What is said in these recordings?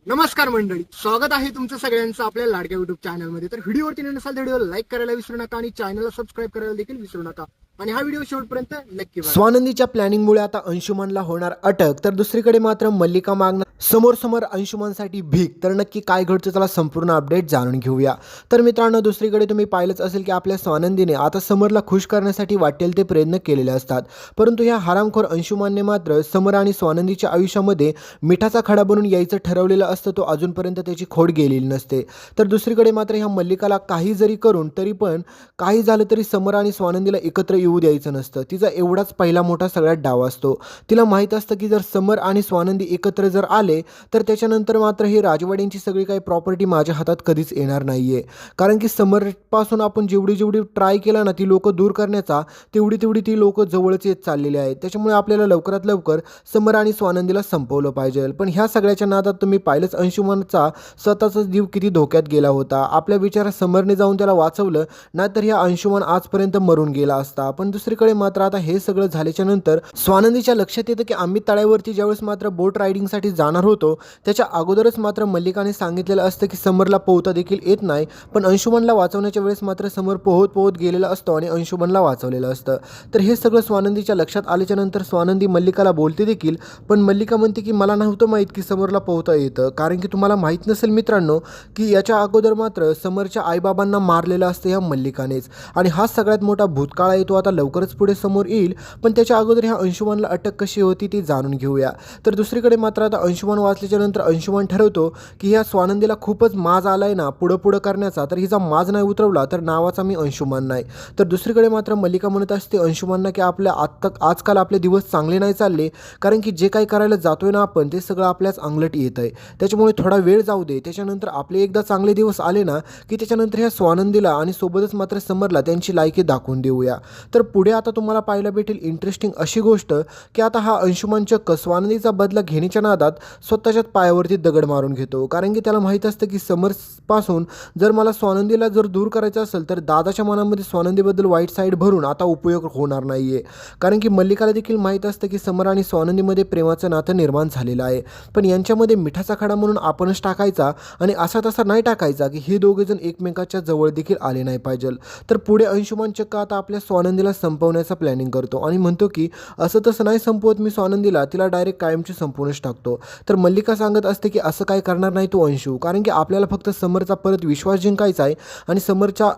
नमस्कार मंडळी, स्वागत आहे तुमचं सगळ्यांचं आपल्या लाडक्या युट्यूब चॅनलमध्ये। तर व्हिडिओवरती नसाल तर व्हिडिओला लाईक करायला विसरू नका आणि चॅनलला सबस्क्राईब करायला देखील विसरू नका आणि हा व्हिडिओ शेवटपर्यंत नक्की बघा। स्वानंदीच्या प्लॅनिंगमुळे आता अंशुमनला होणार अटक, तर दुसरीकडे मात्र मल्लिका मागणार समोर अंशुमनसाठी भीक। तर नक्की काय घडतं त्याला संपूर्ण अपडेट जाणून घेऊया। तर मित्रांनो, दुसरीकडे तुम्ही पाहिलंच असेल की आपल्या स्वानंदीने आता समरला खुश करण्यासाठी वाटेल ते प्रयत्न केलेले असतात, परंतु ह्या हरामखोर अंशुमनने मात्र समर आणि स्वानंदीच्या आयुष्यामध्ये मिठाचा खडा बनून यायचं ठरवलेलं असतं, तो अजूनपर्यंत त्याची खोड गेलेली नसते। तर दुसरीकडे मात्र ह्या मल्लिकाला काही जरी करून तरी पण काही झालं तरी समर आणि स्वानंदीला एकत्र येऊ द्यायचं नसतं। तिचा एवढाच पहिला मोठा सगळ्यात डाव असतो। तिला माहीत असतं की जर समर आणि स्वानंदी एकत्र जर आले तर त्याच्यानंतर मात्र ही राजवाड्यांची सगळी काही प्रॉपर्टी माझ्या हातात कधीच येणार नाहीये, कारण की समरपासून आपण जेवढी ट्राय केला ना ती लोक दूर करण्याचा, तेवढी ती लोक जवळच येत चाललेली आहेत। त्याच्यामुळे आपल्याला लवकरात लवकर समर आणि स्वानंदीला संपवलं पाहिजे। पण ह्या सगळ्याच्या नादात तुम्ही पाहिलंच अंशुमनचा स्वतःचा जीव किती धोक्यात गेला होता। आपल्या विचारात समरने जाऊन त्याला वाचवलं, नाहीतर ह्या अंशुमन आजपर्यंत मरून गेला असता। पण दुसरीकडे मात्र आता हे सगळं झाल्याच्या नंतर स्वानंदीच्या लक्षात येतं की आम्ही तळ्यावरती ज्यावेळेस मात्र बोट रायडिंगसाठी जाणार होतो त्याच्या अगोदरच मात्र मल्लिकाने सांगितलेलं असतं की समरला पोहता देखील येत नाही, पण अंशुमनला वाचवण्याच्या वेळेस मात्र समर पोहत गेलेला असतो आणि अंशुमनला वाचवलेलं असतं। तर हे सगळं स्वानंदीच्या लक्षात आल्याच्या नंतर स्वानंदी मल्लिकाला बोलते देखील, पण मल्लिका म्हणते की मला नव्हतं माहीत की समरला पोहता येतं, कारण की तुम्हाला माहीत नसेल मित्रांनो की याच्या अगोदर मात्र समरच्या आईबाबांना मारलेलं असतं ह्या मल्लिकानेच, आणि हा सगळ्यात मोठा भूतकाळ आहे तो आता लवकरच पुढे समोर येईल। पण त्याच्या अगोदर ह्या अंशुमनला अटक कशी होती ती जाणून घेऊया। तर दुसरीकडे मात्र आता अंशुमन वाचल्याच्या नंतर अंशुमन ठरवतो की ह्या स्वानंदीला खूपच माज आलाय ना पुढं करण्याचा, तर हिचा माज नाही उतरवला तर नावाचा मी अंशुमन नाही। तर दुसरीकडे मात्र मल्लिका म्हणत असते अंशुमनला की आपल्या आजकाल आपले दिवस चांगले नाही चालले, कारण की जे काही करायला जातोय ना आपण ते सगळं आपल्याच अंगलट येत आहे। त्याच्यामुळे थोडा वेळ जाऊ दे, त्याच्यानंतर आपले एकदा चांगले दिवस आले ना की त्याच्यानंतर ह्या स्वानंदीला आणि सोबतच मात्र समरला त्यांची लायकी दाखवून देऊया। तर पुढे आता तुम्हाला पाहायला भेटेल इंटरेस्टिंग अशी गोष्ट की आता हा अंशुमन चक्क स्वानंदीचा बदला घेण्याच्या नादात स्वतःच्याच पायावरती दगड मारून घेतो, कारण की त्याला माहीत असतं की समरपासून जर मला स्वानंदीला जर दूर करायचं असेल तर दादाच्या मनामध्ये स्वानंदीबद्दल वाईट साईड भरून आता उपयोग होणार नाहीये, कारण की मल्लिकाला देखील माहीत असतं की समर आणि स्वानंदीमध्ये प्रेमाचं नातं निर्माण झालेलं आहे, पण यांच्यामध्ये मिठाचा खडा म्हणून आपणच टाकायचा आणि असा तसा नाही टाकायचा की हे दोघेजण एकमेकाच्या जवळ देखील आले नाही पाहिजे। तर पुढे अंशुमन चक्क आता आपल्या स्वानंदीला संपवण्याचा प्लॅनिंग करतो आणि म्हणतो की असं तसं नाही संपवत मी स्वानंदीला, तिला डायरेक्ट कायमची संपवूनच टाकतो। तर मल्लिका सांगत असते की असं काय करणार नाही तू अंशू, कारण की आपल्याला फक्त समरचा परत विश्वास जिंकायचा आहे आणि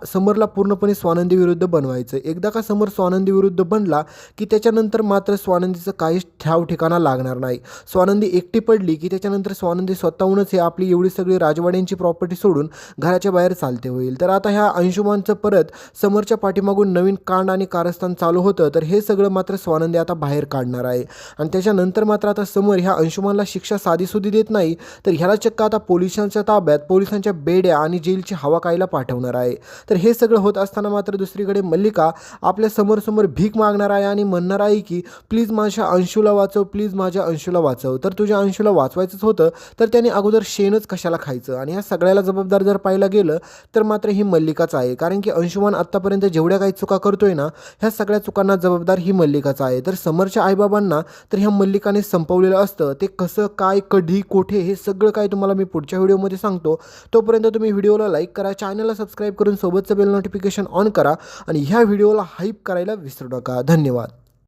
समरला पूर्णपणे स्वानंदी विरुद्ध बनवायचं। एकदा का समर स्वानंदी विरुद्ध बनला की त्याच्यानंतर मात्र स्वानंदीचं काहीच ठाव ठिकाणा लागणार नाही। स्वानंदी एकटी पडली की त्याच्यानंतर स्वानंदी स्वतःहूनच हे आपली एवढी सगळी राजवाड्यांची प्रॉपर्टी सोडून घराच्या बाहेर चालते होईल। तर आता ह्या अंशुमनचं परत समरच्या पाठीमागून नवीन कांड आणि कारस्थान चालू होतं, तर हे सगळं मात्र स्वानंदी आता बाहेर काढणार आहे आणि त्याच्यानंतर मात्र आता समर ह्या अंशुमनला शिक्षा साधीसुधी देत नाही, तर ह्याला चक्क आता पोलिसांच्या ताब्यात पोलिसांच्या बेड्या आणि जेलची हवा कायला पाठवणार आहे। तर हे सगळं होत असताना मात्र दुसरीकडे मल्लिका आपल्या समोर भीक मागणार आहे आणि म्हणणार आहे की प्लीज माझ्या अंशूला वाचव, प्लीज माझ्या अंशूला वाचव। तर तुझ्या अंशूला वाचवायचंच होतं तर त्याने अगोदर शेणच कशाला खायचं, आणि ह्या सगळ्याला जबाबदार जर पाहायला गेलं तर मात्र ही मल्लिकाच आहे, कारण की अंशुमन आत्तापर्यंत जेवढ्या काही चुका करतोय ना ह्या सगळ्या चुकांना जबाबदार ही मल्लिकाच आहे। तर समरच्या आईबाबांना तर ह्या मल्लिकाने संपवलेलं असतं, ते कसं काय कधी कोठे हे सगळं काय तुम्हाला मी पुढच्या व्हिडिओमध्ये सांगतो। तोपर्यंत तुम्ही व्हिडिओला लाईक करा, चॅनलला सबस्क्राईब करून सोबतचं बेल नोटिफिकेशन ऑन करा आणि ह्या व्हिडिओला हाईप करायला विसरू नका। धन्यवाद।